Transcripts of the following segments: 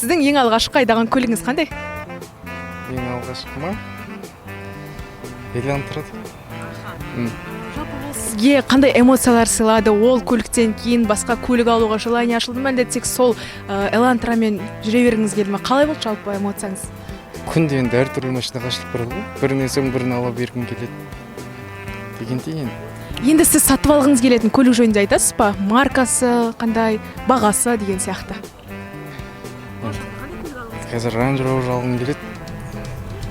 Сіздің ең алғашқы айдаған көлігіңіз қандай? Ең алғашқы ма? Элантра. Сізге қандай эмоциялар сыйлады? Ол көліктен кейін басқа көлік алуға желание ашылды ма, әлде тек сол Элантрамен жүре бергіңіз келді ме? Қалай болды жалпы эмоцияңыз? Күнде енді әртүрлі машинаға ашылып барады ғой. Бірінен соң бірін ала бергім келеді. Дегендей енді. Енді сіз сатып алғыңыз келетін көлік жөнінде айтасыз ба? Маркасы, қандай, бағасы деген сияқты. Қазір Range Rover алғым келеді.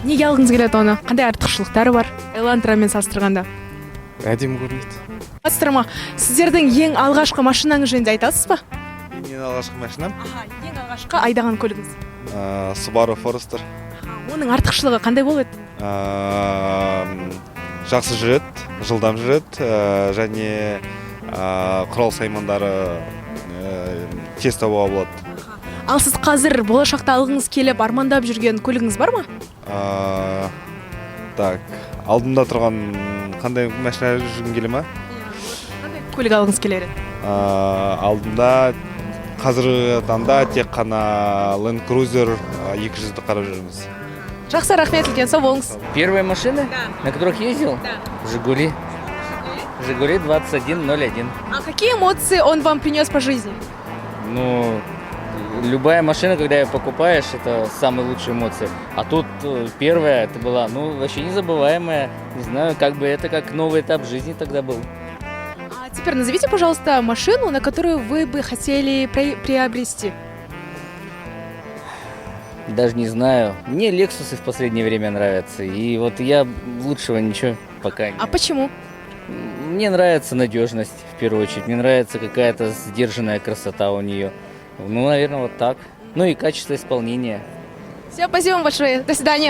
Неге алғыңыз келеді оны? Қандай артықшылықтары бар Элантрамен салыстырғанда? Әдемі көрінеді. Астырма, сіздердің ең алғашқы машинаңыз жөнінде айтасыз ба? Ең алғашқы машинам Ең алғашқы айдаған көлігіңіз. Subaru Forester. Оның артықшылығы қандай болады? Жақсы жүреді, жылдам жүреді, және құрал саймандары тез табуға болады. Ал сіз қазір болашақта алғыңыз келіп армандап жүрген көлігіңіз бар ма? Так, алдымда тұрған қандай машина жүргім келе ма? Қандай көлік алғыңыз келер еді? Алдымда қазіргі таңда тек қана Land Cruiser 200-ді қарап жүрміз. Жақсы, рахмет, үлкен сау болыңыз. Первые машины, на которых ездил? Да. Жигули. Жигули 2101. А какие эмоции он вам принес по жизни? Ну, любая машина, когда ее покупаешь, это самые лучшие эмоции. А тут первая, это была, ну, вообще незабываемая. Не знаю, как бы это как новый этап жизни тогда был. А теперь назовите, пожалуйста, машину, на которую вы бы хотели приобрести. Даже не знаю. Мне Лексусы в последнее время нравятся. И вот я лучшего ничего пока не... А почему? Мне нравится надежность, в первую очередь. Мне нравится какая-то сдержанная красота у нее. Ну, наверное, вот так. Ну и качество исполнения. Все, спасибо вам большое. До свидания.